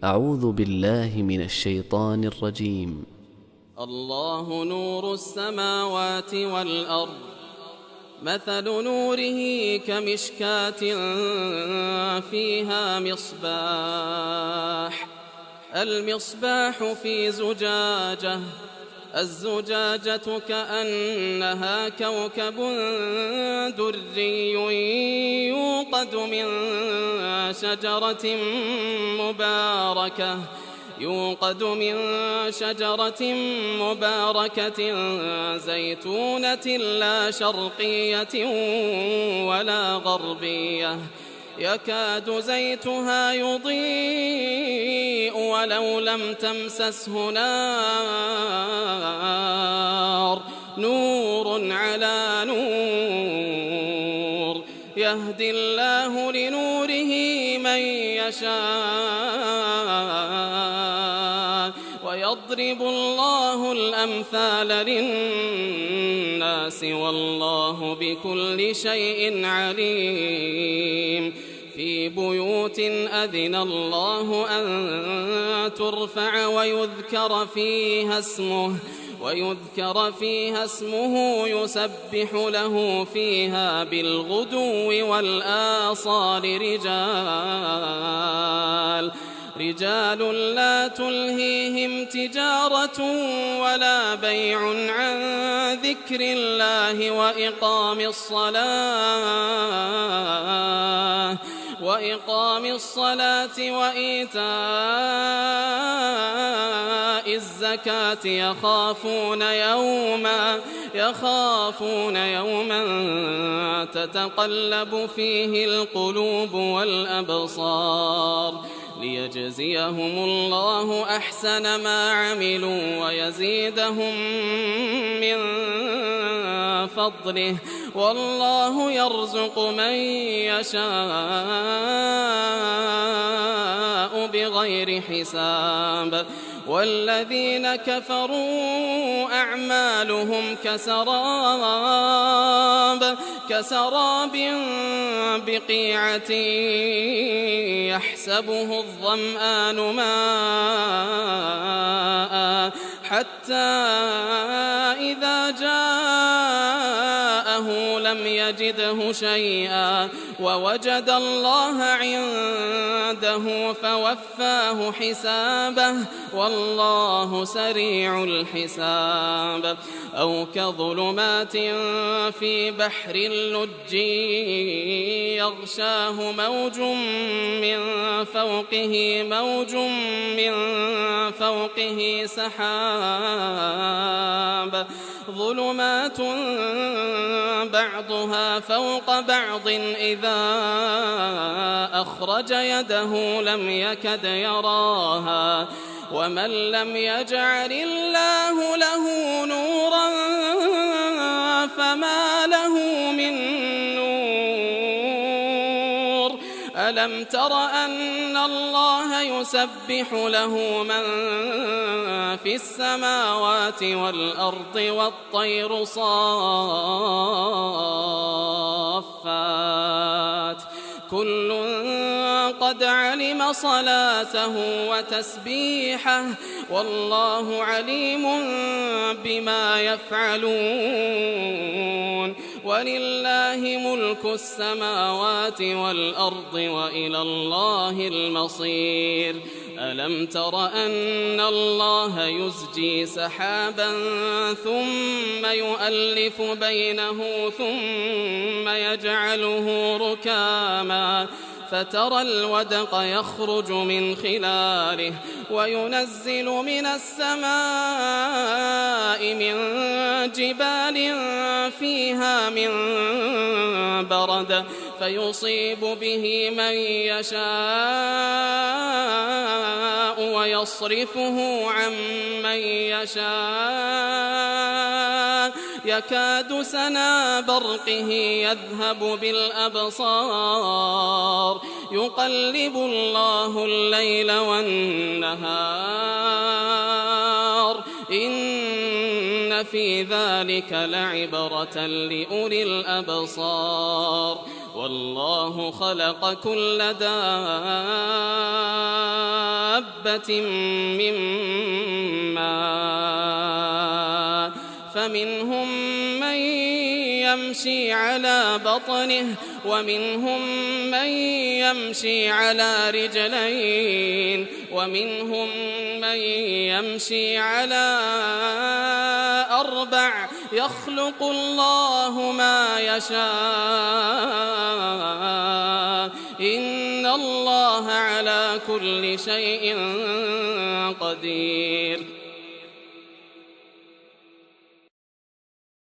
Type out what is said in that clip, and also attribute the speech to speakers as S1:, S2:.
S1: أعوذ بالله من الشيطان الرجيم.
S2: الله نور السماوات والأرض، مثل نوره كمشكاة فيها مصباح، المصباح في زجاجة، الزجاجة كأنها كوكب دري يوقد من شجرة مباركة زيتونة لا شرقية ولا غربية، يكاد زيتها يضيء ولو لم تمسسه نار، نور على نور، يهدي الله لنوره من يشاء ويضرب الله الأمثال للناس والله بكل شيء عليم. في بيوت أذن الله أن ترفع ويذكر فيها اسمه يسبح له فيها بالغدو والآصال رجال لا تلهيهم تجارة ولا بيع عن ذكر الله وإقام الصلاة وإيتاء الزكاة يخافون يوما تتقلب فيه القلوب والأبصار، ليجزيهم الله أحسن ما عملوا ويزيدهم من فضله، والله يرزق من يشاء بغير حساب. والذين كفروا أعمالهم كسراب بقيعة يحسبه الظمآن ماء حتى إذا جاءه لم يجده شيئا ووجد الله عنده فوفاه حسابه، والله سريع الحساب. أو كظلمات في بحر اللج يغشاه موج من فوقه سحاب، ظلمات بعضها فوق بعض إذا أخرج يده لم يكد يراها، ومن لم يجعل الله له نورا فما له من نور. ألم تر أن الله يسبح له من في السماوات والأرض والطير صافات، كل قد علم صلاته وتسبيحه والله عليم بما يفعلون. ولله ملك السماوات والأرض وإلى الله المصير. ألم تر أن الله يزجي سحابا ثم يؤلف بينه ثم يجعله ركاما فترى الودق يخرج من خلاله وينزل من السماء من جبال فيها من برد فيصيب به من يشاء ويصرفه عن من يشاء، يكاد سنا برقه يذهب بالأبصار، يقلب الله الليل والنهار، إن في ذلك لعبرة لأولي والله خلق كل دابة حبة من ماء فمنهم من يمشي على بطنه ومنهم من يمشي على رجلين ومنهم من يمشي على 4 يخلق الله ما يشاء إن الله على كل شيء قدير